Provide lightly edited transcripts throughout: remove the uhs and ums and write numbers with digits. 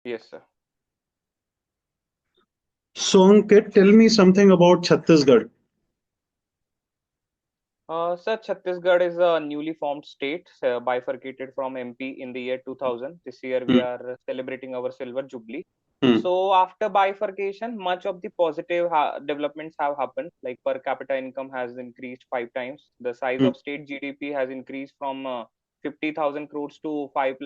Yes, sir. So, Ankit, tell me something about Chhattisgarh. Sir, Chhattisgarh is a newly formed state, bifurcated from MP in the year 2000. This year we Hmm, are celebrating our silver jubilee. hmm, So after bifurcation, much of the positive developments have happened. Like per capita income has increased 5 times. The size hmm, of state GDP has increased from 50,000 crores to 5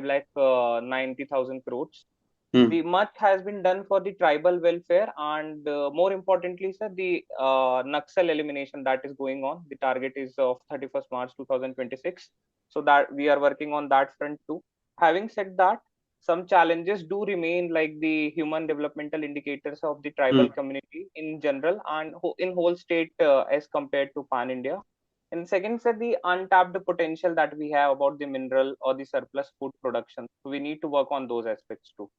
lakh 90,000 crores. hmm, The much has been done for the tribal welfare, and more importantly, sir, the Naxal elimination that is going on. The target is of 31st March 2026. So that we are working on that front too. Having said that, some challenges do remain, like the human developmental indicators of the hmm. tribal community in general and in whole state as compared to pan India. And second, sir, the untapped potential that we have about the mineral or the surplus food production. So we need to work on those aspects too.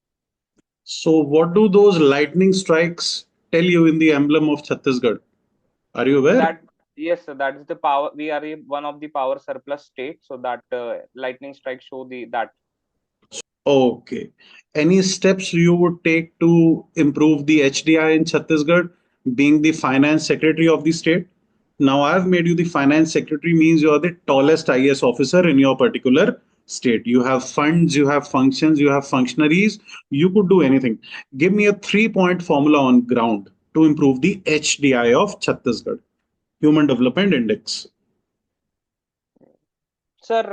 So, what do those lightning strikes tell you in the emblem of Chhattisgarh? Are you aware? That yes, sir, that is the power. We are one of the power surplus states, so that lightning strike show the that. Okay. Any steps you would take to improve the HDI in Chhattisgarh, being the finance secretary of the state? Now, I've made you the finance secretary, means you're the tallest IS officer in your particular state. You have funds, you have functions, you have functionaries. You could do anything. Give me a 3 point formula on ground to improve the HDI of Chhattisgarh, Human Development Index. Sir,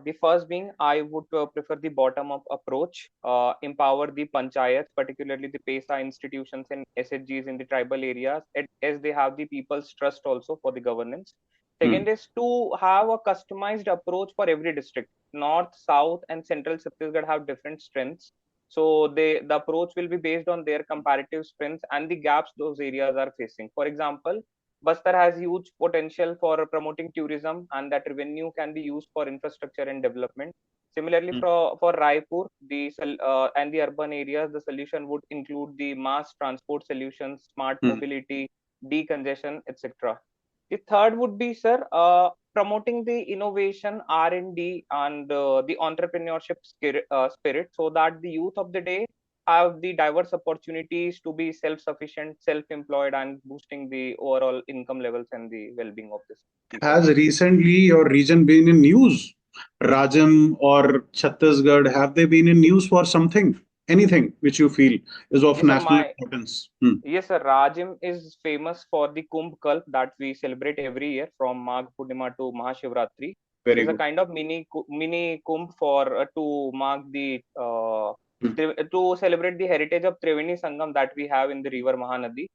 the first being I would prefer the bottom up approach. Empower the panchayats, particularly the PESA institutions and SHGs in the tribal areas, as they have the people's trust also for the governance. Hmm, Second is to have a customized approach for every district. North, South, and Central Chhattisgarh have different strengths. So the approach will be based on their comparative strengths and the gaps those areas are facing. For example, Bastar has huge potential for promoting tourism, and that revenue can be used for infrastructure and development. Similarly, hmm, for Raipur, and the urban areas, the solution would include the mass transport solutions, smart hmm, mobility, decongestion, etc. The third would be, sir, promoting the innovation, R&D, and the entrepreneurship spirit, so that the youth of the day have the diverse opportunities to be self-sufficient, self-employed, and boosting the overall income levels and the well-being of this people. Has recently your region been in news? Rajam or Chhattisgarh, have they been in news for something? Anything which you feel is of Yes, sir. national importance? Hmm. Yes, sir. Rajim is famous for the Kumbh Kalp that we celebrate every year from Magh Purnima to Mahashivratri. It Very is a good. kind of mini Kumbh for to mark the Hmm. to celebrate the heritage of Triveni Sangam that we have in the river Mahanadi.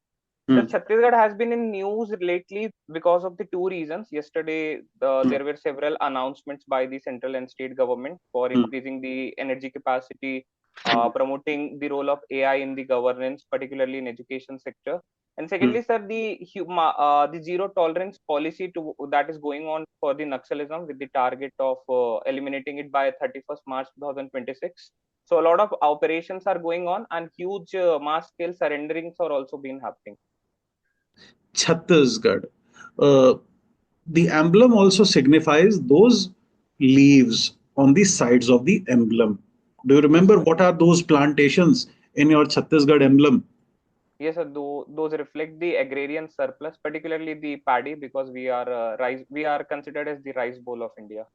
Sir, Hmm. Chhattisgarh has been in news lately because of the two reasons. Yesterday, Hmm. there were several announcements by the central and state government for Hmm. increasing the energy capacity, promoting the role of AI in the governance, particularly in education sector. And Hmm. secondly, sir, the zero tolerance policy that is going on for the Naxalism with the target of eliminating it by 31st March 2026. So a lot of operations are going on, and huge mass scale surrenderings are also been happening. Chhattisgarh. Uh, the emblem also signifies those leaves on the sides of the emblem. Do you Yes, remember sir. what are those plantations in your Chhattisgarh emblem? Yes, sir. Those reflect the agrarian surplus, particularly the paddy, because we are rice. We are considered as the rice bowl of India.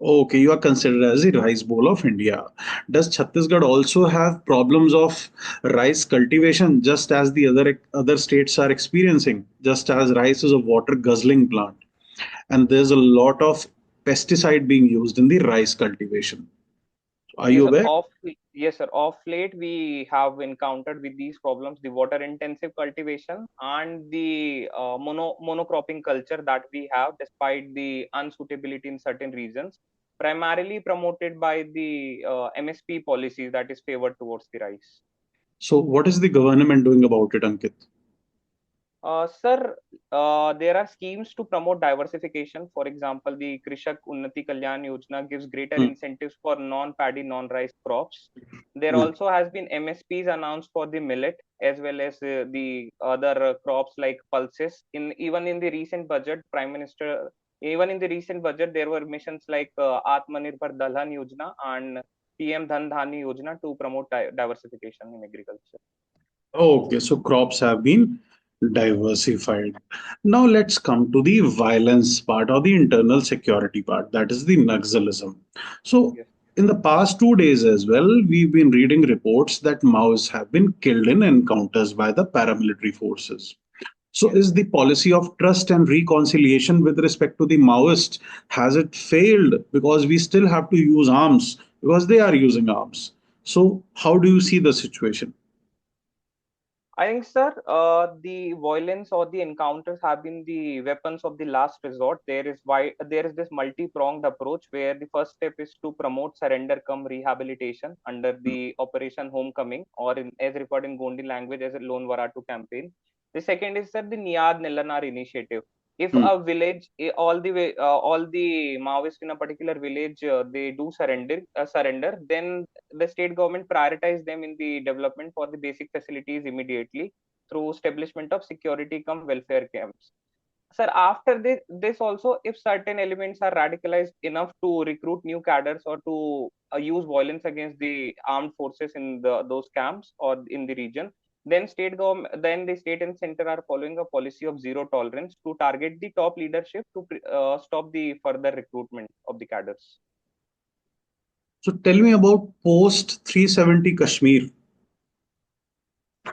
Okay, you are considered as the rice bowl of India. Does Chhattisgarh also have problems of rice cultivation, just as the other states are experiencing? Just as rice is a water guzzling plant, and there's a lot of pesticide being used in the rice cultivation. Are Yes, you sir. aware? Yes, sir. Of late, we have encountered with these problems the water-intensive cultivation and the monocropping culture that we have, despite the unsuitability in certain regions, primarily promoted by the MSP policies that is favored towards the rice. So, what is the government doing about it, Ankit? Sir, there are schemes to promote diversification. For example, the Krishak Unnati Kalyan Yojana gives greater Hmm, incentives for non-paddy, non-rice crops. There hmm, also has been MSPs announced for the millet as well as the other crops like pulses. Even in the recent budget, Prime Minister, even in the recent budget, there were missions like Atmanirbhar Dalhan Yojana and PM Dhan Dhani Yojana to promote diversification in agriculture. Okay, so crops have been diversified. Now let's come to the violence part or the internal security part, that is the Naxalism. So Yes. in the past 2 days as well, we've been reading reports that Maoists have been killed in encounters by the paramilitary forces. So Yes. is the policy of trust and reconciliation with respect to the Maoists, has it failed because we still have to use arms because they are using arms? So how do you see the situation? I think, sir, the violence or the encounters have been the weapons of the last resort. There is this multi-pronged approach where the first step is to promote surrender come rehabilitation under the Operation Homecoming, or as referred in Gondi language as a Lone Varatu campaign. The second is, sir, the Niyad Nilanar initiative. If Hmm. a village, all the Maoists in a particular village, they do surrender, then the state government prioritize them in the development for the basic facilities immediately through establishment of security come welfare camps. Sir, after this also, if certain elements are radicalized enough to recruit new cadres or to use violence against the armed forces in those camps or in the region, then the state and center are following a policy of zero tolerance to target the top leadership to stop the further recruitment of the cadres. So tell me about post 370 Kashmir.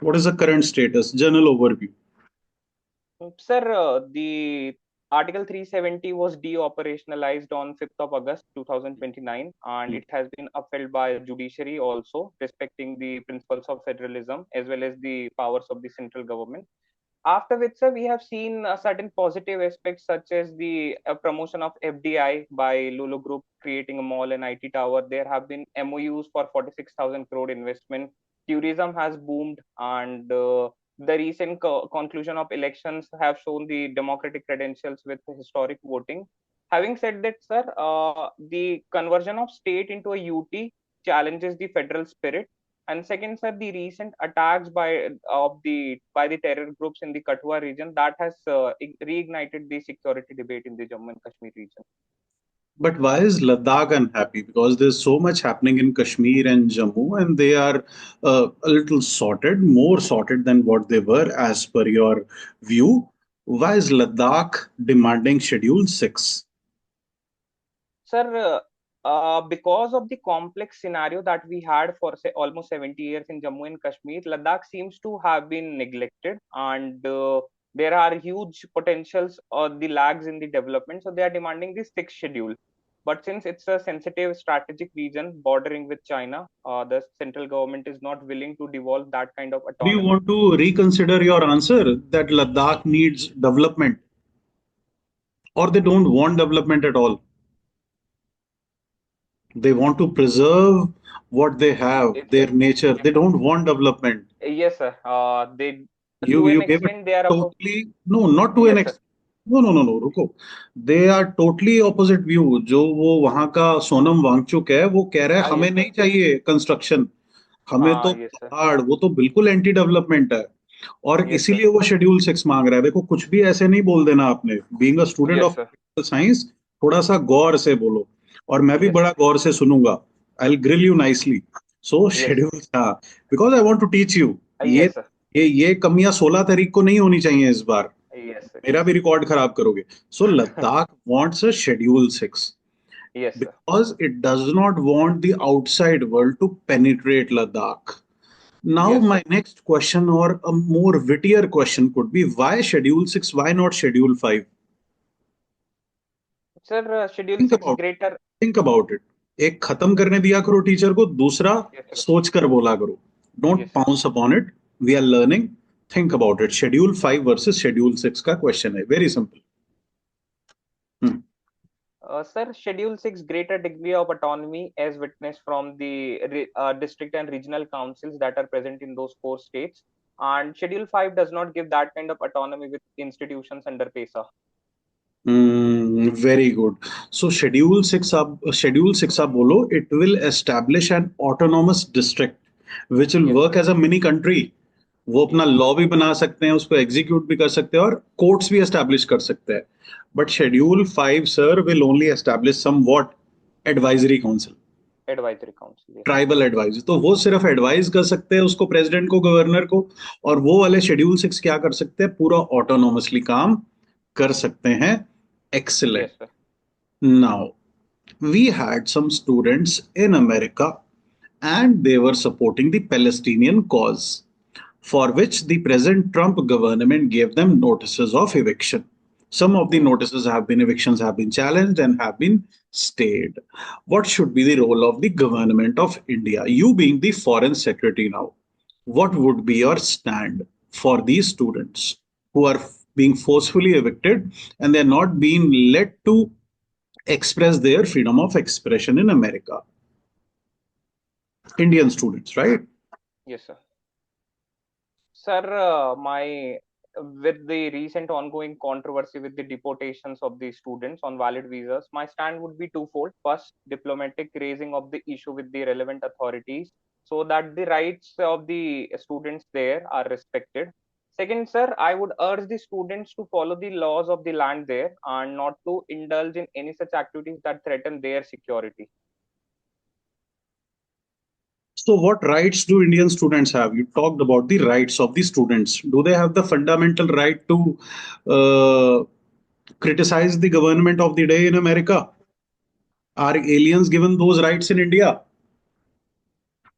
What is the current status? General overview. Sir, the Article 370 was deoperationalized on 5th of August 2029, and Hmm. it has been upheld by judiciary also, respecting the principles of federalism as well as the powers of the central government. After which, sir, we have seen certain positive aspects such as the promotion of FDI by Lulu Group creating a mall and IT tower. There have been MOUs for 46,000 crore investment. Tourism has boomed, and the recent conclusion of elections have shown the democratic credentials with historic voting. Having said that, sir, the conversion of state into a UT challenges the federal spirit. And second, sir, the recent attacks by the terror groups in the Kathua region that has reignited the security debate in the Jammu and Kashmir region. But why is Ladakh unhappy? Because there's so much happening in Kashmir and Jammu, and they are a little sorted, more sorted than what they were as per your view. Why is Ladakh demanding Schedule 6? Sir, because of the complex scenario that we had for say almost 70 years in Jammu and Kashmir, Ladakh seems to have been neglected, and there are huge potentials or the lags in the development. So they are demanding the sixth schedule. But since it's a sensitive strategic region bordering with China, the central government is not willing to devolve that kind of Do you autonomy. want to reconsider your answer that Ladakh needs development, or they don't want development at all? They want to preserve what they have, It's their nature. They don't want development. yes, sir. They You to an you gave a extent they are totally no, not to an yes, sir. extent. No, no, no, no, रुको. They are totally opposite view. जो वो वहां का सोनम वांगचुक है, वो कह रहा है हमें Yes, नहीं sir. चाहिए कंस्ट्रक्शन, हमें तो Yes, sir. पहाड़, वो तो बिल्कुल एंटी डेवलपमेंट है और Yes, sir. इसीलिए वो शेड्यूल 6 मांग रहा है. देखो कुछ भी ऐसे नहीं बोल देना आपने. Being a student Yes, of sir. Science, थोड़ा सा गौर से बोलो और मैं भी Yes, बड़ा sir. गौर से सुनूंगा. I will grill you nicely. So Yes, sir. Schedule, हाँ, because I want to teach you. ये Yes, sir. ये कमियां 16 तारीख को नहीं होनी चाहिए इस बार. Yes, sir. मेरा भी रिकॉर्ड खराब करोगे. So Ladakh wants a schedule 6 Yes, sir. because it does not want the outside world to penetrate Ladakh. Now, Yes, my sir. next question, or a more wittier question, could be why Schedule 6? Why not Schedule 5? Sir, Schedule Think 6 about it. greater. Think about it. एक खत्म करने दिया करो teacher को, दूसरा Yes, sir. सोच कर बोला करो. Don't Yes, sir. pounce upon it. We are learning. Think about it. Schedule 5 versus Schedule 6 का question है. Very simple. Hmm. Sir, Schedule 6 greater degree of autonomy as witnessed from the district and regional councils that are present in those four states. And Schedule 5 does not give that kind of autonomy with institutions under PESA. Very good. So Schedule 6 आप बोलो, it will establish an autonomous district which will Yes, work sir. as a mini country. वो अपना Yes, sir. Law भी बना सकते हैं, उसको execute भी कर सकते हैं और कोर्ट्स भी एस्टैब्लिश कर सकते हैं. But schedule 5 sir will only establish some what, advisory council. Advisory council, yes. Tribal advice, तो वो सिर्फ एडवाइस कर सकते हैं उसको, प्रेसिडेंट को, गवर्नर को, और वो वाले शेड्यूल 6 क्या कर सकते हैं, पूरा ऑटोनोमसली काम कर सकते हैं. Excellent. Yes, sir. Now we had some students in America and they were supporting the Palestinian cause, for which the present Trump government gave them notices of eviction. Some of the Hmm. notices have been evictions have been challenged and have been stayed. What should be the role of the government of India? You being the foreign secretary now, what would be your stand for these students who are being forcefully evicted and they're not being let to express their freedom of expression in America? Indian students, right? Yes, sir. Sir, my with the recent ongoing controversy with the deportations of the students on valid visas, my stand would be twofold. First, diplomatic raising of the issue with the relevant authorities so that the rights of the students there are respected. Second, sir, I would urge the students to follow the laws of the land there and not to indulge in any such activities that threaten their security. So, what rights do Indian students have? You talked about the rights of the students. Do they have the fundamental right to criticize the government of the day in America? Are aliens given those rights in India?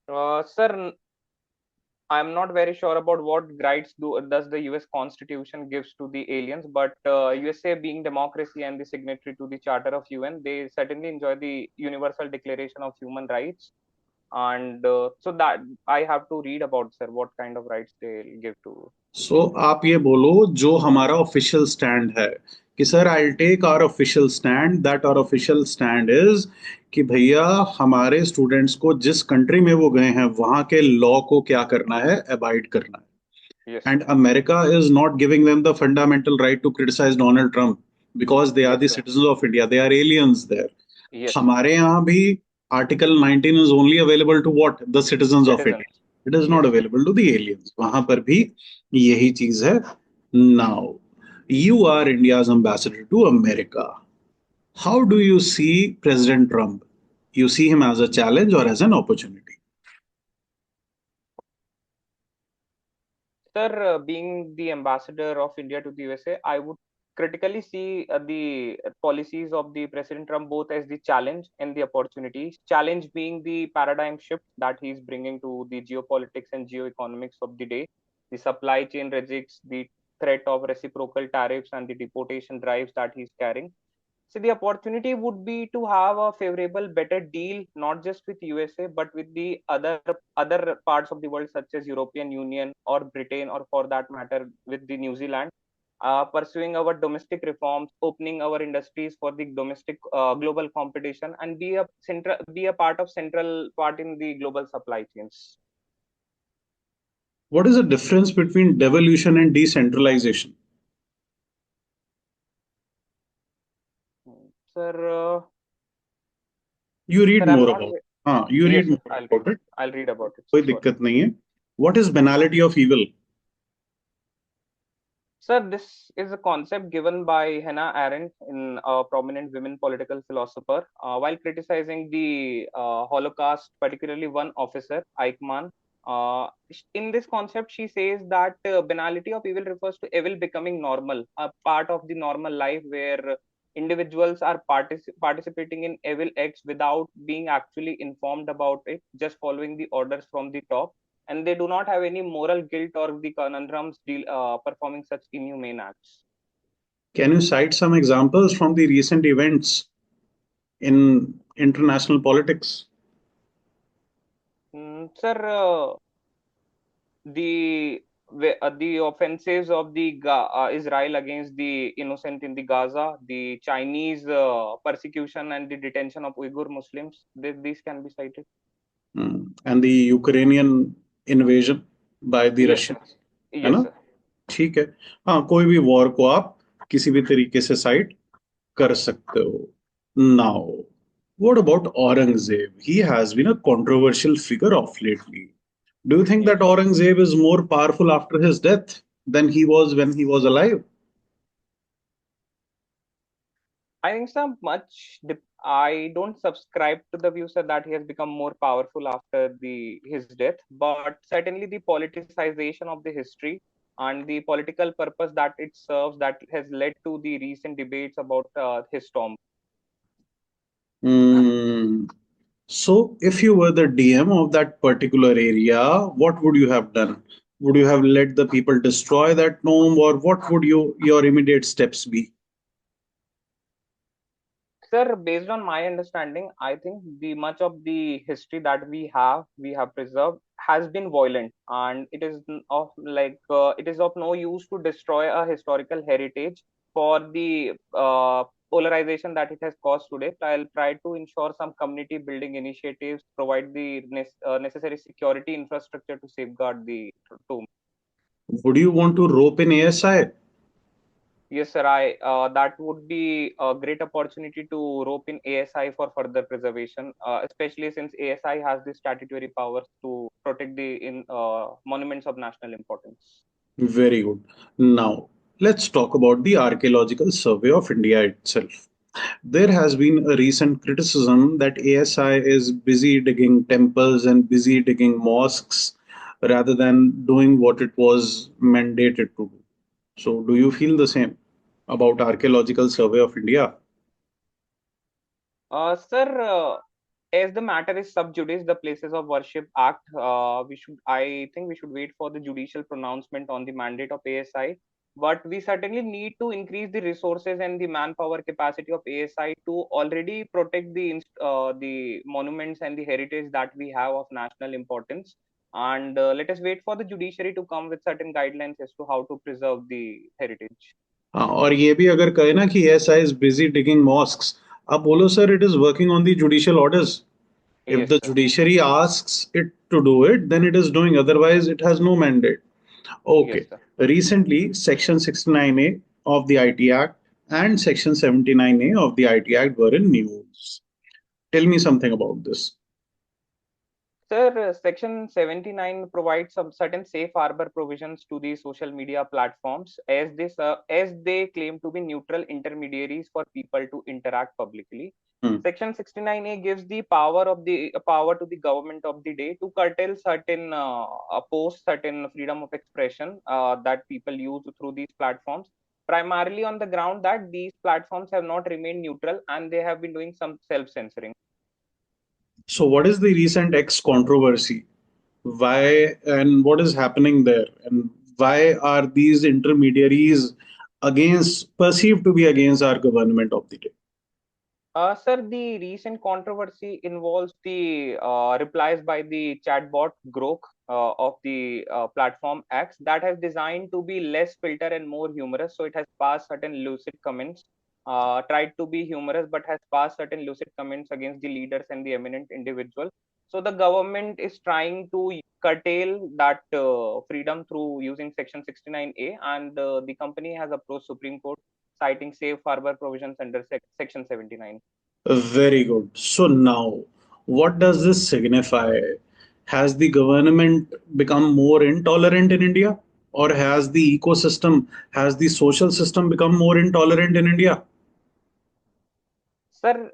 Sir, I'm not very sure about what rights does the US Constitution gives to the aliens, but USA being democracy and the signatory to the Charter of UN, they certainly enjoy the Universal Declaration of Human Rights, and so that I have to read about, sir, what kind of rights they give to. So आप ये बोलो जो हमारा official stand है कि sir I take our official stand, that our official stand is कि भैया हमारे स्टूडेंट्स को जिस कंट्री में वो गए हैं वहां के लॉ को क्या करना है, अबाइड करना है. Yes, And America is not giving them the fundamental right to criticize Donald Trump because they are yes, the sir. citizens of India. They are aliens there. Yes, sir. हमारे यहाँ भी Article 19 is only available to what? The citizens of India. Citizens. It is not Yes, sir. available to the aliens. वहां पर भी यही चीज है. Now, you are India's ambassador to America. How do you see President Trump? You see him as a challenge or as an opportunity? Sir, being the ambassador of India to the USA, I would critically see the policies of the President Trump both as the challenge and the opportunities. Challenge being the paradigm shift that he's bringing to the geopolitics and geoeconomics of the day. The supply chain rejects the threat of reciprocal tariffs and the deportation drives that he's carrying. So the opportunity would be to have a favorable, better deal, not just with USA, but with the other parts of the world, such as European Union or Britain, or for that matter, with the New Zealand. Pursuing our domestic reforms, opening our industries for the domestic global competition, and be a part of central part in the global supply chains. What is the difference between devolution and decentralization? Sir, You read sir, I'm more not. about. हाँ, you read Yes, sir. more about it. I'll read about it. कोई Sorry. दिक्कत नहीं है. What is banality of evil? Sir, this is a concept given by Hannah Arendt, in a prominent women political philosopher, while criticizing the Holocaust, particularly one officer, Eichmann. In this concept, she says that banality of evil refers to evil becoming normal, a part of the normal life where individuals are participating in evil acts without being actually informed about it, just following the orders from the top, and they do not have any moral guilt or the conundrums performing such inhumane acts. Can you cite some examples from the recent events in international politics? Sir, the offensives of the Israel against the innocent in the Gaza, the Chinese persecution and the detention of Uyghur Muslims, these can be cited. And the Ukrainian invasion by the Yes, sir. Russians, है Yes, ना? sir. ठीक है. हाँ, कोई भी war को आप किसी भी तरीके से साइट कर सकते हो. Now, what about Aurangzeb? He has been a controversial figure of lately. Do you think that Yes. Aurangzeb is more powerful after his death than he was when he was alive? I think so much I don't subscribe to the view, sir, that he has become more powerful after the his death, but certainly the politicization of the history and the political purpose that it serves that has led to the recent debates about his tomb. Mm. So, if you were the DM of that particular area, what would you have done? Would you have let the people destroy that tomb, or what would your immediate steps be? Sir, based on my understanding, I think the much of the history that we have preserved, has been violent, and it is of it is of no use to destroy a historical heritage for the polarization that it has caused today. I'll try to ensure some community building initiatives, provide the necessary security infrastructure to safeguard the tomb. Would you want to rope in ASI? Yes, sir. I that would be a great opportunity to rope in ASI for further preservation, especially since ASI has the statutory powers to protect the in monuments of national importance. Very good. Now, let's talk about the Archaeological Survey of India itself. There has been a recent criticism that ASI is busy digging temples and busy digging mosques rather than doing what it was mandated to do. So, do you feel the same about Archaeological Survey of India? Sir, as the matter is sub judice, the Places of Worship Act, I think we should wait for the judicial pronouncement on the mandate of ASI. But we certainly need to increase the resources and the manpower capacity of ASI to already protect the monuments and the heritage that we have of national importance. And let us wait for the judiciary to come with certain guidelines as to how to preserve the heritage. हाँ, और ये भी अगर कहे ना कि ASI is busy digging mosques, आप बोलो sir, it is working on the judicial orders. If Yes, the sir. judiciary asks it to do it, then it is doing. Otherwise, it has no mandate. Yes, Okay. sir. Recently, Section 69A of the IT Act and Section 79A of the IT Act were in news. Tell me something about this. Sir, Section 79 provides some certain safe harbor provisions to the social media platforms as they claim to be neutral intermediaries for people to interact publicly. Hmm. Section 69A gives the power to the government of the day to curtail certain posts, certain freedom of expression that people use through these platforms, primarily on the ground that these platforms have not remained neutral and they have been doing some self-censoring. So, what is the recent X controversy? Why and what is happening there? And why are these intermediaries perceived to be against our government of the day? Sir, the recent controversy involves the replies by the chatbot Grok of the platform X that has designed to be less filter and more humorous. So it has passed certain lucid comments, tried to be humorous, but has passed certain lucid comments against the leaders and the eminent individual. So the government is trying to curtail that freedom through using Section 69A, and the company has approached Supreme Court citing safe harbor provisions under Section 79. Very good. So now, what does this signify? Has the government become more intolerant in India? Or has the social system become more intolerant in India? Sir,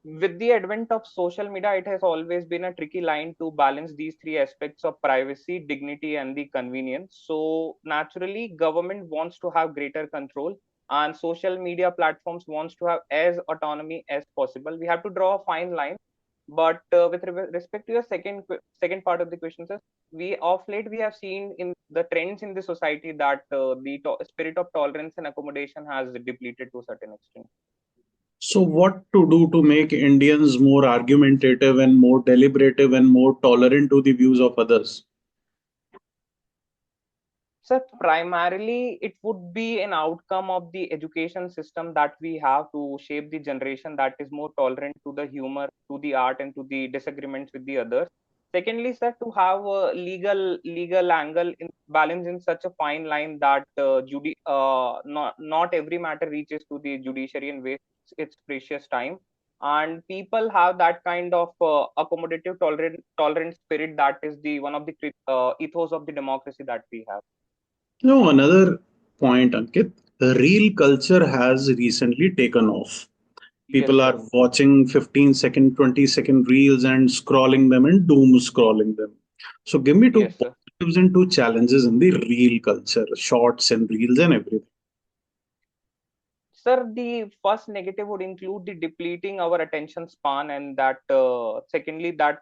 with the advent of social media, it has always been a tricky line to balance these three aspects of privacy, dignity, and the convenience. So naturally, government wants to have greater control, and social media platforms wants to have as autonomy as possible. We have to draw a fine line. But with respect to your second part of the question, sir, we of late we have seen in the trends in the society that the spirit of tolerance and accommodation has depleted to a certain extent. So, what to do to make Indians more argumentative and more deliberative and more tolerant to the views of others? So primarily, it would be an outcome of the education system that we have to shape the generation that is more tolerant to the humor, to the art, and to the disagreements with the others. Secondly, sir, to have a legal angle in balance in such a fine line that not every matter reaches to the judiciary and wastes its precious time. And people have that kind of accommodative, tolerant spirit that is the one of the ethos of the democracy that we have. Now, another point, Ankit, real culture has recently taken off. Yes, People sir. are watching 15-second, 20-second reels and scrolling them and doom scrolling them. So give me two Yes, sir. positives and two challenges in the reel culture, shorts and reels and everything. Sir, the first negative would include the depleting our attention span, and that secondly, that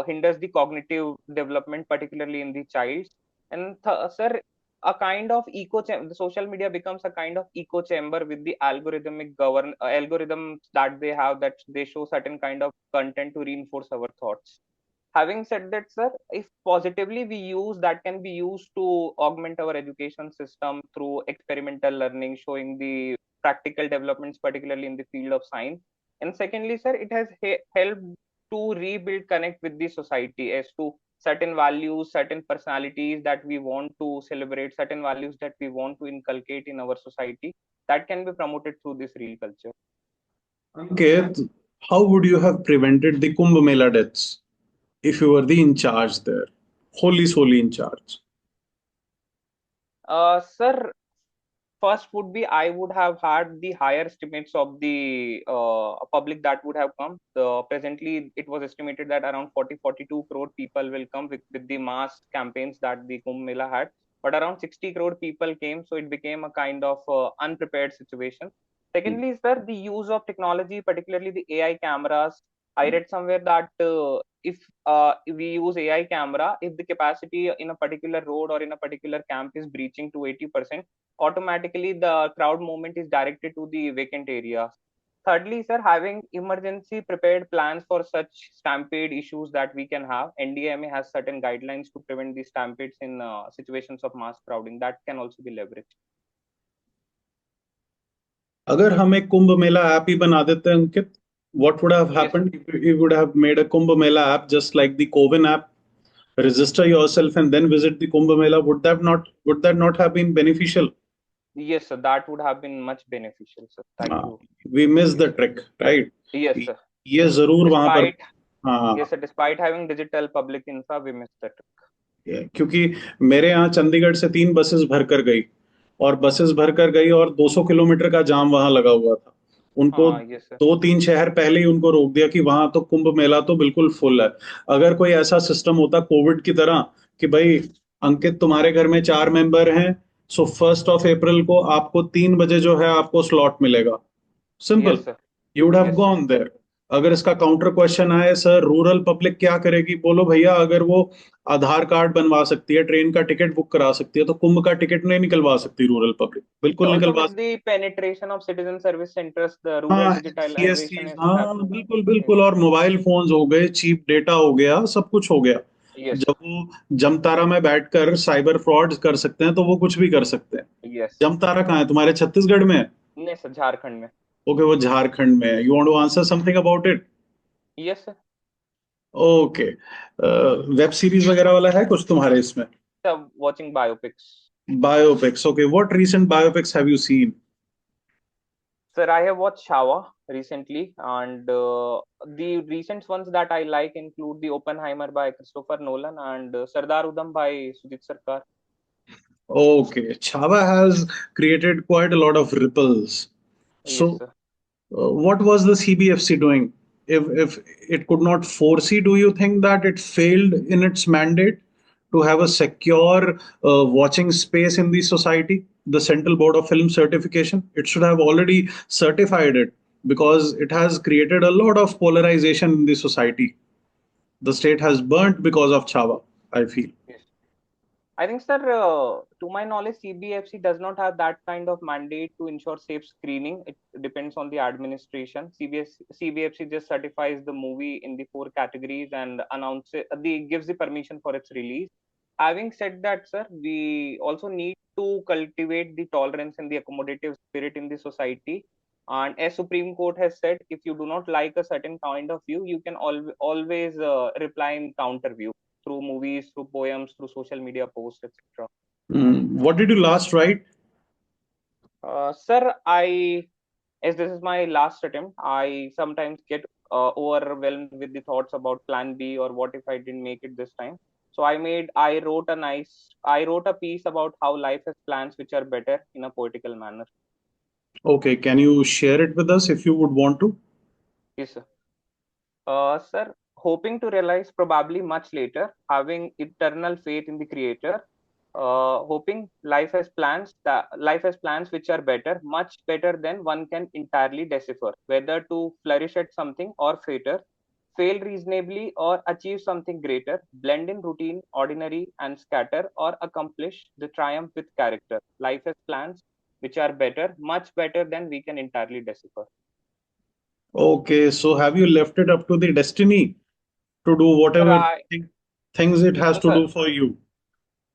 hinders the cognitive development, particularly in the child. And sir, a kind of echo chamber. The social media becomes a kind of echo chamber with the algorithms that they have, that they show certain kind of content to reinforce our thoughts. Having said that, sir, if positively we use, that can be used to augment our education system through experimental learning, showing the practical developments, particularly in the field of science. And secondly, sir, it has helped to rebuild connect with the society as to certain values, certain personalities that we want to celebrate, certain values that we want to inculcate in our society, that can be promoted through this real culture. Ankit, how would you have prevented the Kumbh Mela deaths if you were the in charge there? Wholly solely in charge. Sir, first would be I would have had the higher estimates of the public that would have come. Presently, it was estimated that around 40-42 crore people will come with the mass campaigns that the Kumbh Mela had. But around 60 crore people came, so it became a kind of unprepared situation. Secondly, sir, the use of technology, particularly the AI cameras. I read somewhere that if we use AI camera, if the capacity in a particular road or in a particular camp is breaching to 80%, automatically the crowd movement is directed to the vacant areas. Thirdly, sir, having emergency prepared plans for such stampede issues that we can have. NDMA has certain guidelines to prevent the stampedes in situations of mass crowding, that can also be leveraged. अगर हम एक Kumbh Mela app ही बना देते हैं अंकित, what would have Yes, happened if we would have made a Kumbh Mela app just like the Covin app? Register yourself and then visit the Kumbh Mela. Would that not have been beneficial? yes, sir, that would have been much beneficial, sir. Thank हाँ, you. we missed the trick, right? Yes, sir. ये जरूर वहां पर, Despite yes, हाँ, sir, despite having digital public infra, we missed that. क्योंकि मेरे यहाँ चंडीगढ़ से 3 बसेस भर कर गई, और बसेस भर कर गई और 200 किलोमीटर का जाम वहां लगा हुआ था। उनको हाँ, yes, sir. 2-3 शहर पहले ही उनको रोक दिया कि वहां तो कुंभ मेला तो बिल्कुल फुल है। अगर कोई ऐसा सिस्टम होता कोविड की तरह कि भाई अंकित तुम्हारे घर में 4 मेंबर हैं, सो 1 अप्रैल को आपको 3 बजे जो है आपको स्लॉट मिलेगा, simple, Yes, sir. You would have Yes, sir. Gone there. अगर इसका काउंटर क्वेश्चन आए, सर रूरल पब्लिक क्या करेगी, बोलो भैया अगर वो आधार कार्ड बनवा सकती है, ट्रेन का टिकट बुक करा सकती है, तो कुंभ का टिकट नहीं निकलवा सकती रूरल पब्लिक? बिल्कुल Also निकलवा with सकती। the penetration of citizen service centers, the rural हाँ, digitalization सीएससी, is हाँ happening. बिल्कुल Yes, बिल्कुल, और मोबाइल फोन्स हो गए, चीप डेटा हो गया, सब कुछ हो गया। yes, जब sir. वो जमतारा में बैठकर साइबर फ्रॉड कर सकते हैं तो वो कुछ भी कर सकते हैं। Yes. जमतारा कहाँ है, तुम्हारे छत्तीसगढ़ में? नहीं सर, झारखंड में। ओके, वो झारखंड में है। You want to answer something about it? Yes sir. Okay, web series वगैरह वाला है कुछ तुम्हारे इसमें? Sir, watching biopics. Biopics. Okay, what recent biopics have you seen? Sir, I have watched Shawa recently, and the recent ones that I like include the Oppenheimer by Christopher Nolan and Sardar Udham by Sujit Sarkar. Okay, Chava has created quite a lot of ripples. Yes So, sir. what was the CBFC doing? If it could not foresee, do you think that it failed in its mandate to have a secure watching space in the society? The Central Board of Film Certification, it should have already certified it, because it has created a lot of polarization in the society. The state has burnt because of Chava, I feel. Yes. I think, sir, to my knowledge, CBFC does not have that kind of mandate to ensure safe screening. It depends on the administration. CBFC just certifies the movie in the 4 categories and gives the permission for its release. Having said that, sir, we also need to cultivate the tolerance and the accommodative spirit in the society. And as Supreme Court has said, if you do not like a certain kind of view, you can always reply in counter view through movies, through poems, through social media posts, etc. What did you last write? Sir, as this is my last attempt, I sometimes get overwhelmed with the thoughts about plan B or what if I didn't make it this time. So I wrote a piece about how life has plans which are better in a poetical manner. Okay, can you share it with us if you would want to? Yes, sir. Sir, hoping to realize probably much later, having eternal faith in the creator, hoping life has plans which are better, much better than one can entirely decipher, whether to flourish at something or fater, fail reasonably or achieve something greater, blend in routine, ordinary and scatter, or accomplish the triumph with character. Life has plans which are better, much better than we can entirely decipher. Okay, so have you left it up to the destiny to do Sir, whatever things it has no, to sir, do for you?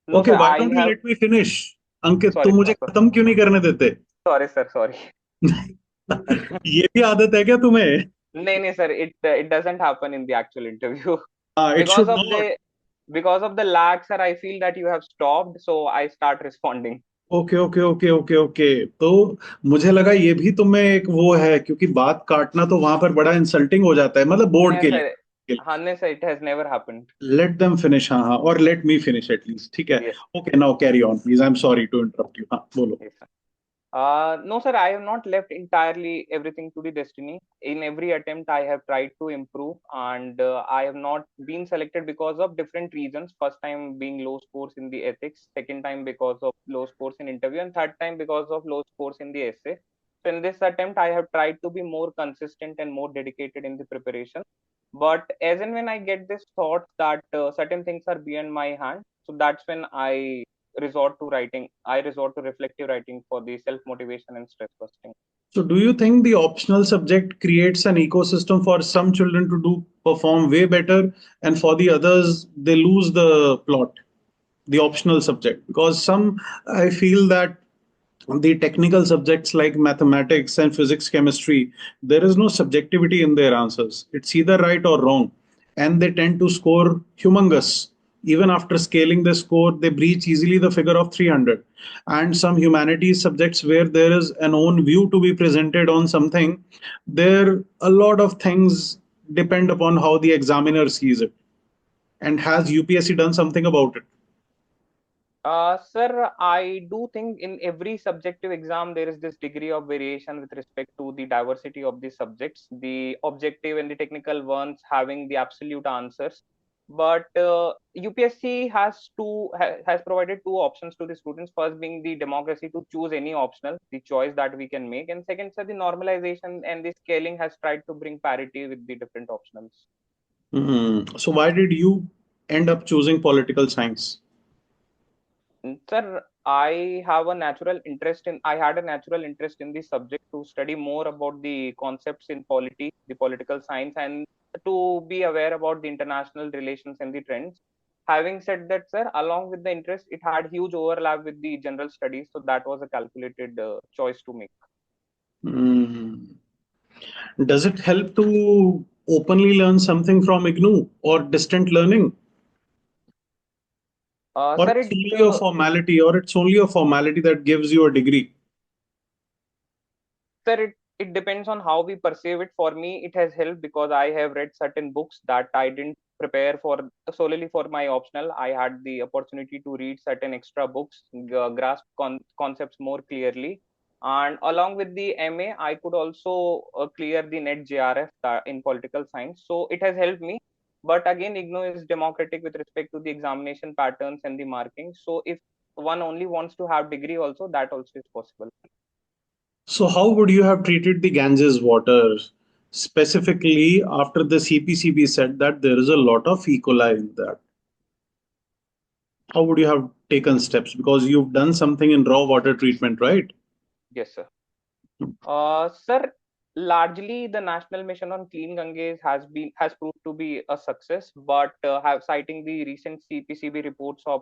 no, Okay, sir, why I don't you have, let me finish? Ankit, sorry, तुम मुझे sir, खत्म क्यों नहीं करने देते? sorry, sir, sorry. ये भी आदत है क्या तुम्हें? No, sir, it doesn't happen in the actual interview It because should of not. the lag, sir. I feel that you have stopped, so I start responding. Okay okay okay okay okay, तो मुझे लगा ये भी तुम्हें एक वो है, क्योंकि बात काटना तो वहां पर बड़ा इंसल्टिंग हो जाता है, मतलब बोर्ड No, के sir, लिए. no, sir, it has never happened. Let them finish, हाँ हाँ, और लेट मी फिनिश एटलीस्ट, ठीक है. Yes, okay, now carry on please, I am sorry to interrupt you, हाँ बोलो. yes, sir. No, sir, I have not left entirely everything to the destiny. In every attempt, I have tried to improve, and I have not been selected because of different reasons. First time being low scores in the ethics, second time because of low scores in interview, and third time because of low scores in the essay. So in this attempt, I have tried to be more consistent and more dedicated in the preparation. But as and when I get this thought that certain things are beyond my hand, so that's when I resort to writing. I resort to reflective writing for the self motivation and stress busting. So do you think the optional subject creates an ecosystem for some children to do perform way better, and for the others they lose the plot, the optional subject? Because some, I feel that the technical subjects like mathematics and physics, chemistry, there is no subjectivity in their answers. It's either right or wrong, and they tend to score humongous. Even after scaling the score, they breach easily the figure of 300. And some humanities subjects where there is an own view to be presented on something, there a lot of things depend upon how the examiner sees it. And has UPSC done something about it? Sir, I do think in every subjective exam there is this degree of variation with respect to the diversity of the subjects, the objective and the technical ones having the absolute answers. But UPSC has provided two options to the students. First being the democracy to choose any optional, the choice that we can make, and second, sir, the normalization and the scaling has tried to bring parity with the different optionals. So why did you end up choosing political science? Sir, I have a natural interest in. I had a natural interest in the subject to study more about the concepts in polity, the political science, and to be aware about the international relations and the trends. Having said that, sir, along with the interest, it had huge overlap with the general studies, so that was a calculated choice to make. Mm. Does it help to openly learn something from IGNOU or distant learning? Or Sir, it's only a formality, or it's only a formality that gives you a degree? it depends on how we perceive it. For me, it has helped because I have read certain books that I didn't prepare for solely for my optional. I had the opportunity to read certain extra books, grasp concepts more clearly. And along with the MA, I could also clear the NET JRF in political science. So it has helped me. But again, IGNOU is democratic with respect to the examination patterns and the marking. So if one only wants to have degree also, that also is possible. So, how would you have treated the Ganges water, specifically after the CPCB said that there is a lot of E. coli in that? How would you have taken steps? Because you've done something in raw water treatment, right? Yes, sir. Sir, largely the National Mission on Clean Ganges has proved to be a success, but have citing the recent CPCB reports of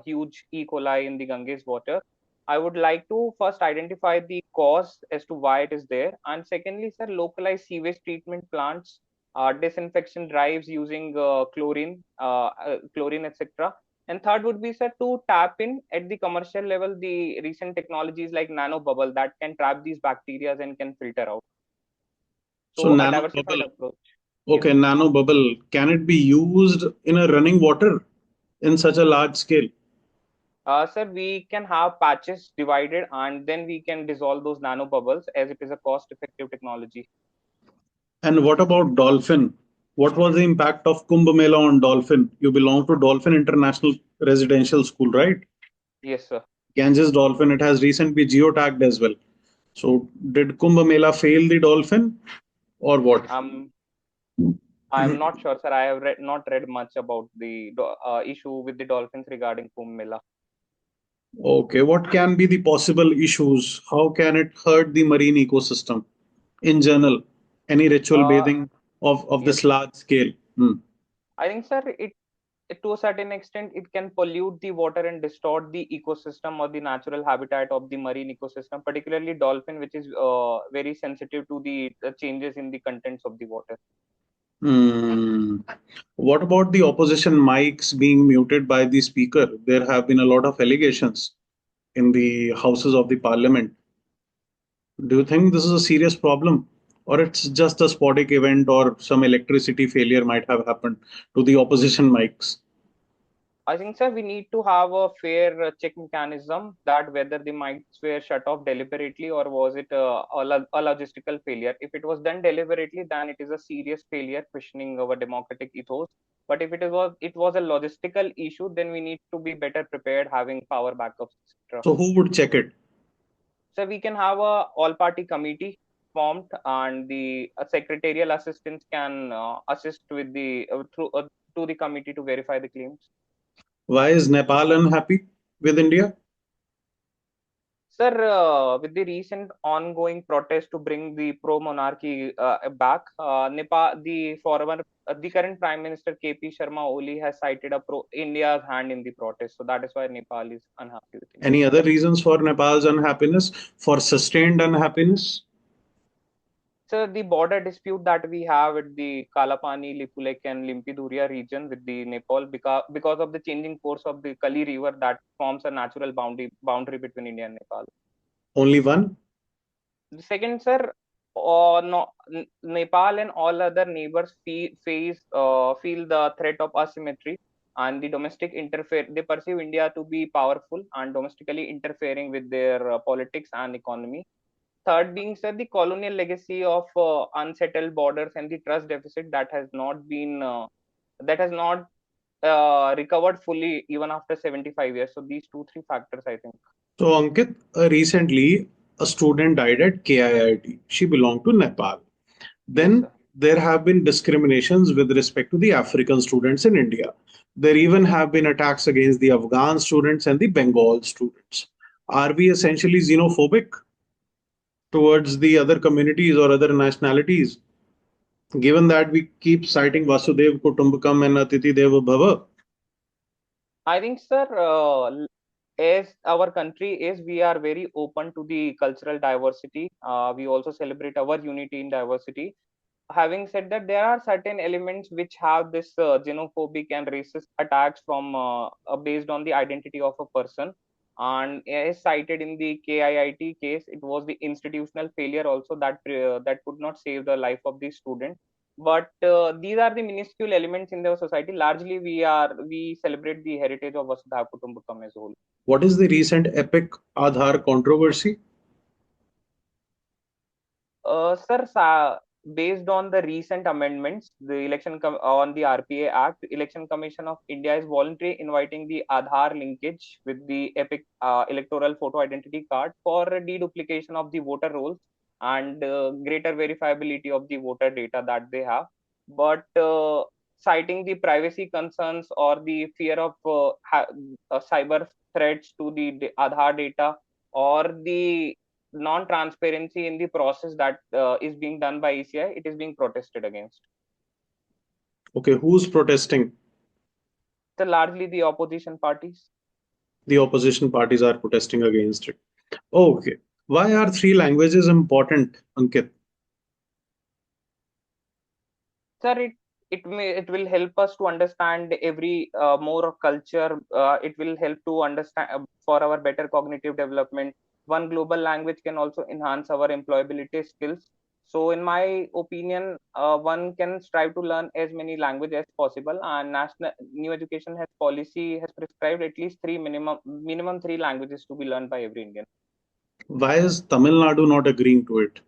huge E. coli in the Ganges water, I would like to first identify the cause as to why it is there, and secondly, sir, localize sewage treatment plants, disinfection drives using chlorine, etc. And third would be, sir, to tap in at the commercial level the recent technologies like nano bubble that can trap these bacteria and can filter out. So, So a nano diversified bubble. approach. Yes, Okay, sir. nano bubble. Can it be used in a running water in such a large scale? Sir, we can have patches divided and then we can dissolve those nanobubbles as it is a cost-effective technology. And what about dolphin? What was the impact of Kumbh Mela on dolphin? You belong to Dolphin International Residential School, right? Yes, sir. Ganges dolphin, it has recently geotagged as well. So did Kumbh Mela fail the dolphin or what? Um, I'm not sure, sir. I have not read much about the issue with the dolphins regarding Kumbh Mela. Okay, what can be the possible issues? How can it hurt the marine ecosystem in general? Any ritual Uh, bathing of yes, this large scale? Hmm. I think, sir, it to a certain extent it can pollute the water and distort the ecosystem or the natural habitat of the marine ecosystem, particularly dolphin, which is very sensitive to the changes in the contents of the water. Hmm. What about the opposition mics being muted by the speaker? There have been a lot of allegations in the houses of the parliament. Do you think this is a serious problem? Or it's just a sporadic event or some electricity failure might have happened to the opposition mics? I think, sir, we need to have a fair check mechanism that whether the mics were shut off deliberately or was it a logistical failure. If it was done deliberately, then it is a serious failure, questioning our democratic ethos. But if it was a logistical issue, then we need to be better prepared, having power backups, etc. So who would check it? So we can have a all-party committee formed, and the secretarial assistants can assist with the through to the committee to verify the claims. Why is Nepal unhappy with India? Sir, with the recent ongoing protest to bring the pro-monarchy back, Nepal, the current Prime Minister KP Sharma Oli has cited a India's hand in the protest. So that is why Nepal is unhappy with India. Any other reasons for Nepal's unhappiness? For sustained unhappiness? So the border dispute that we have at the Kalapani, Lipulek, and Limpiduria region with the Nepal, because of the changing course of the Kali River that forms a natural boundary between India and Nepal. Only one? The second, sir, no, Nepal and all other neighbors feel the threat of asymmetry and the domestic interfere. They perceive India to be powerful and domestically interfering with their politics and economy. Third being, sir, the colonial legacy of unsettled borders and the trust deficit that has not recovered fully even after 75 years. So these two three factors, I think. So, Ankit, recently a student died at KIIT. She belonged to Nepal. Yes, Then sir. there have been discriminations with respect to the African students in India. There even have been attacks against the Afghan students and the Bengal students. Are we essentially xenophobic towards the other communities or other nationalities, given that we keep citing Vasudev Kutumbakam and Atiti Deva Bhava? I think, sir, as our country is, we are very open to the cultural diversity. We also celebrate our unity in diversity. Having said that, there are certain elements which have this xenophobic and racist attacks based on the identity of a person. And as cited in the KIIT case, it was the institutional failure also that could not save the life of the student. But these are the minuscule elements in the society. Largely, we celebrate the heritage of Vasudha Kutumbakam as a whole. What is the recent epic Aadhaar controversy? Sir, based on the recent amendments, on the RPA Act, Election Commission of India is voluntarily inviting the Aadhaar linkage with the EPIC electoral photo identity card for deduplication of the voter rolls and greater verifiability of the voter data that they have. But citing the privacy concerns or the fear of cyber threats to the Aadhaar data or the non-transparency in the process that is being done by ECI, it is being protested against. Okay, who's protesting? So largely the opposition parties. The opposition parties are protesting against it. Okay. Why are three languages important, Ankit? Sir, it will help us to understand every more of culture. It will help to understand for our better cognitive development. One global language can also enhance our employability skills. So, in my opinion, one can strive to learn as many languages as possible, and national new education has policy has prescribed at least three minimum three languages to be learned by every Indian. Why is Tamil Nadu not agreeing to it?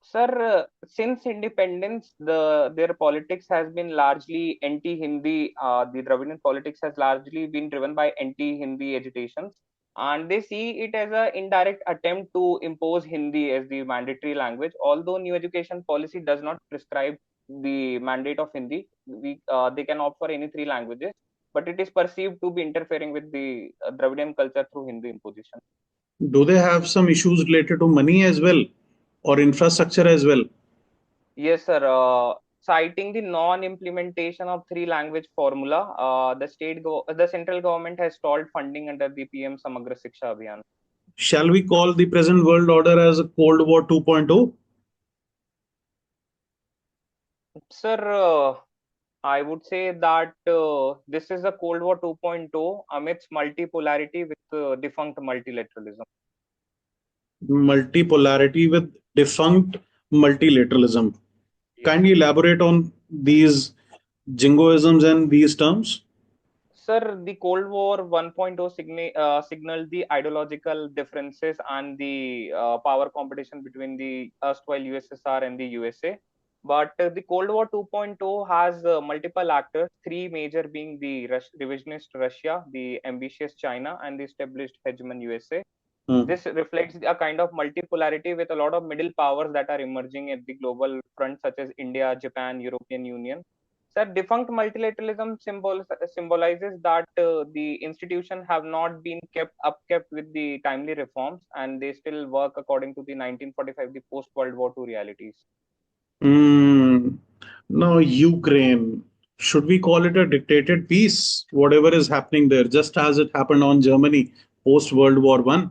Sir, since independence, their politics has been largely anti-Hindi. The Dravidian politics has largely been driven by anti-Hindi agitations, and they see it as an indirect attempt to impose Hindi as the mandatory language. Although new education policy does not prescribe the mandate of Hindi, they can opt for any three languages, but it is perceived to be interfering with the Dravidian culture through Hindi imposition. Do they have some issues related to money as well or infrastructure as well? Yes, sir. Citing the non-implementation of three-language formula, the central government has stalled funding under the PM Samagra Shiksha Abhiyan. Shall we call the present world order as a Cold War 2.0? Sir, I would say that this is a Cold War 2.0 amidst multipolarity with defunct multilateralism. Multipolarity with defunct multilateralism. Yes, Kindly sir. elaborate on these jingoisms and these terms. Sir, the Cold War 1.0 signaled the ideological differences and the power competition between the erstwhile USSR and the USA. But the Cold War 2.0 has multiple actors, three major being the revisionist Russia, the ambitious China, and the established hegemon USA. Hmm. This reflects a kind of multipolarity with a lot of middle powers that are emerging at the global front, such as India, Japan, European Union. Sir, defunct multilateralism symbolizes that the institutions have not been kept with the timely reforms, and they still work according to the 1945, the post World War II realities. Hmm. Now, Ukraine. Should we call it a dictated peace? Whatever is happening there, just as it happened on Germany post World War One.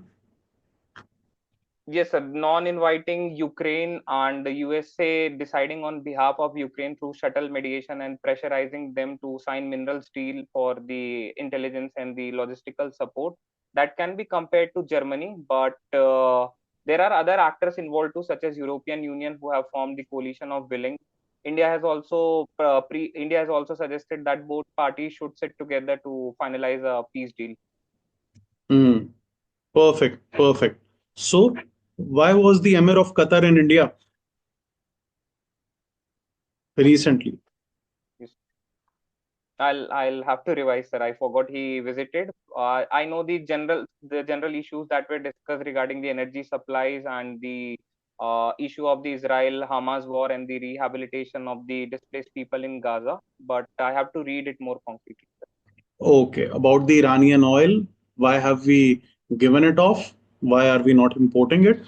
Yes, sir. Non-inviting Ukraine and the USA deciding on behalf of Ukraine through shuttle mediation and pressurizing them to sign minerals deal for the intelligence and the logistical support. That can be compared to Germany, but there are other actors involved too, such as European Union, who have formed the coalition of willing. India has also suggested that both parties should sit together to finalize a peace deal. Hmm. Perfect. Perfect. So, why was the Emir of Qatar in India recently? Yes. I'll have to revise, sir. I forgot he visited. I know the general issues that were discussed regarding the energy supplies and the issue of the Israel-Hamas war and the rehabilitation of the displaced people in Gaza. But I have to read it more concretely. Okay. About the Iranian oil, why have we given it off? Why are we not importing it?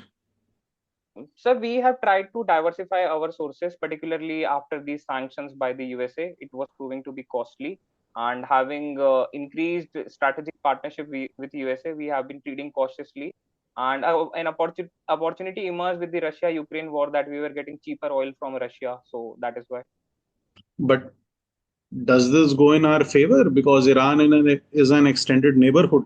So we have tried to diversify our sources, particularly after these sanctions by the USA. It was proving to be costly, and having increased strategic partnership with USA, we have been treating cautiously. And an opportunity emerged with the Russia-Ukraine war that we were getting cheaper oil from Russia. So that is why. But does this go in our favor? Because is an extended neighborhood.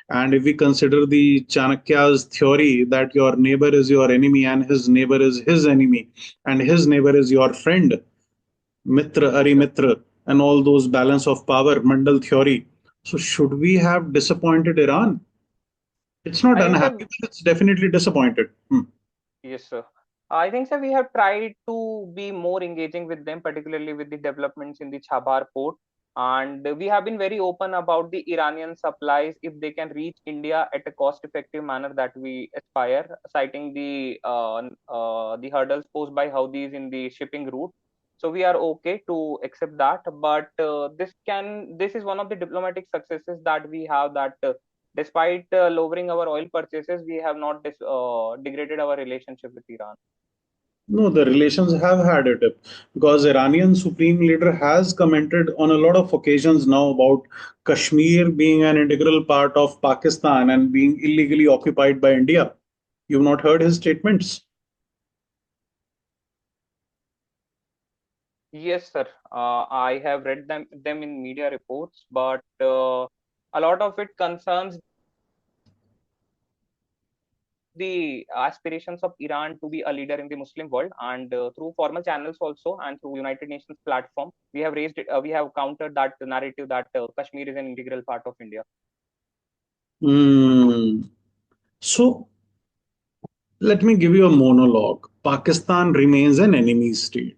And if we consider the Chanakya's theory that your neighbor is your enemy and his neighbor is his enemy and his neighbor is your friend, Mitra, Yes, sir. Arimitra, and all those balance of power, Mandal theory. So should we have disappointed Iran? It's not I think, unhappy, sir. but it's definitely disappointed. Hmm. Yes, sir. I think, sir, we have tried to be more engaging with them, particularly with the developments in the Chabhar port. And we have been very open about the Iranian supplies if they can reach India at a cost-effective manner that we aspire, citing the hurdles posed by Houthis in the shipping route. So we are okay to accept that, but this is one of the diplomatic successes that we have, that despite lowering our oil purchases, we have not degraded our relationship with Iran. No, the relations have had a dip because Iranian supreme leader has commented on a lot of occasions now about Kashmir being an integral part of Pakistan and being illegally occupied by India. You've not heard his statements. Yes, sir. I have read them in media reports, but a lot of it concerns the aspirations of Iran to be a leader in the Muslim world, and through formal channels also, and through United Nations platform, we have raised it, we have countered that narrative that Kashmir is an integral part of India. So let me give you a monologue. Pakistan remains an enemy state.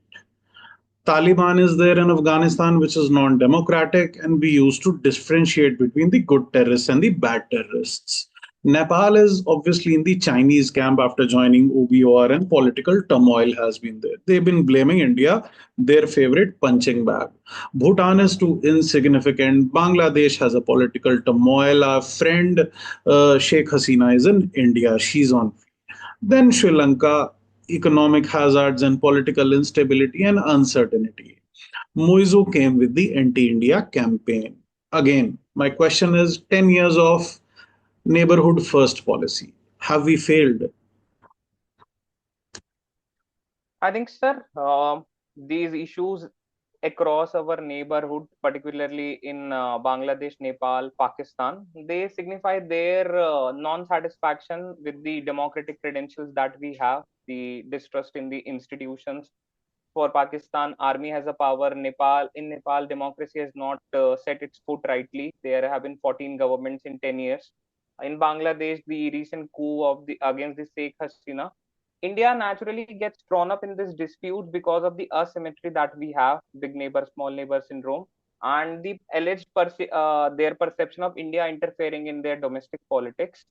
Taliban is there in Afghanistan, which is non democratic, and we used to differentiate between the good terrorists and the bad terrorists. Nepal is obviously in the Chinese camp after joining OBOR, and political turmoil has been there. They've been blaming India, their favorite punching bag. Bhutan is too insignificant. Bangladesh has a political turmoil. Our friend Sheikh Hasina is in India. She's on. Then Sri Lanka, economic hazards and political instability and uncertainty. Moizu came with the anti India campaign. Again, my question is 10 years of neighborhood first policy. Have we failed? I think, sir, these issues across our neighborhood, particularly in Bangladesh, Nepal, Pakistan, they signify their non-satisfaction with the democratic credentials that we have, the distrust in the institutions. For Pakistan, army has a power. Nepal, democracy has not set its foot rightly. There have been 14 governments in 10 years. In Bangladesh, the recent coup of the against the Sheikh Hasina, India naturally gets drawn up in this dispute because of the asymmetry that we have, big neighbor, small neighbor syndrome, and the alleged their perception of India interfering in their domestic politics.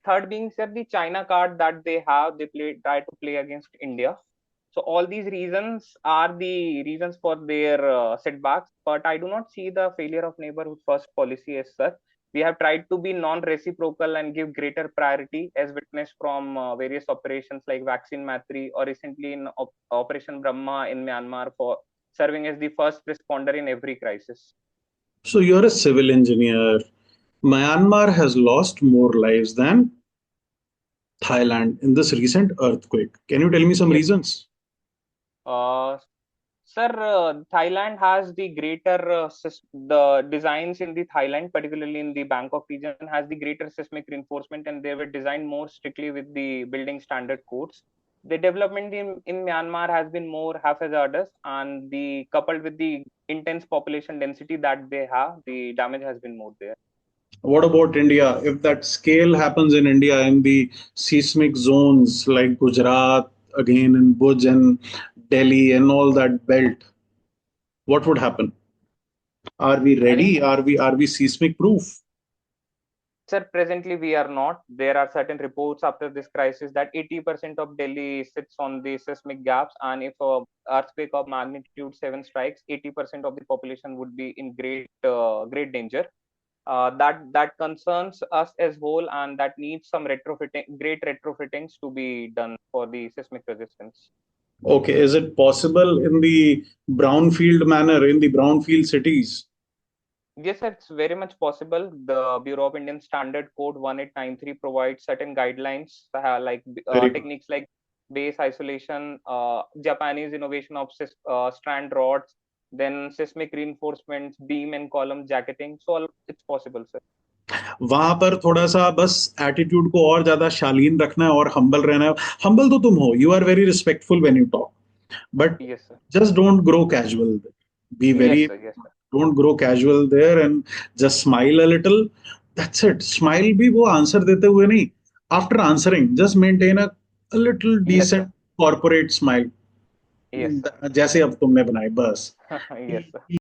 Third being said, the China card that they have, try to play against India. So all these reasons are the reasons for their setbacks, but I do not see the failure of neighborhood first policy as such. We have tried to be non-reciprocal and give greater priority, as witnessed from various operations like Vaccine Matri or recently in Operation Brahma in Myanmar, for serving as the first responder in every crisis. So you're a civil engineer. Myanmar has lost more lives than Thailand in this recent earthquake. Can you tell me some Yes. reasons? Uh, Sir, Thailand has the greater the designs in the Thailand, particularly in the Bangkok region, has the greater seismic reinforcement, and they were designed more strictly with the building standard codes. The development in Myanmar has been more haphazardous, and the coupled with the intense population density that they have, the damage has been more there. What about India? If that scale happens in India in the seismic zones like Gujarat, again in Bhuj and Delhi and all that belt, what would happen? Are we I think, ready? Are we seismic proof? sir, presently we are not. There are certain reports after this crisis that 80% of Delhi sits on the seismic gaps, and if a earthquake of magnitude 7 strikes, 80% of the population would be in great danger. That concerns us as whole, and that needs some great retrofittings to be done for the seismic resistance. Okay, is it possible in the brownfield manner, in the brownfield cities? Yes, it's very much possible. The Bureau of Indian Standard Code 1893 provides certain guidelines, like Very good. techniques like base isolation, Japanese innovation of strand rods, then seismic reinforcements, beam and column jacketing. So it's possible, sir. वहां पर थोड़ा सा बस attitude को और ज्यादा शालीन रखना है और हम्बल रहना है. हम्बल तो तुम हो, you are very respectful when you talk, but Yes, sir. just don't grow casual. Be very, Yes, sir. Yes, sir. don't grow casual there and just smile a little. That's it. Smile भी वो answer देते हुए नहीं. After answering, just maintain a little Yes, sir. decent corporate smile. Yes, sir. जैसे अब तुमने बनाई बस. Yes, sir.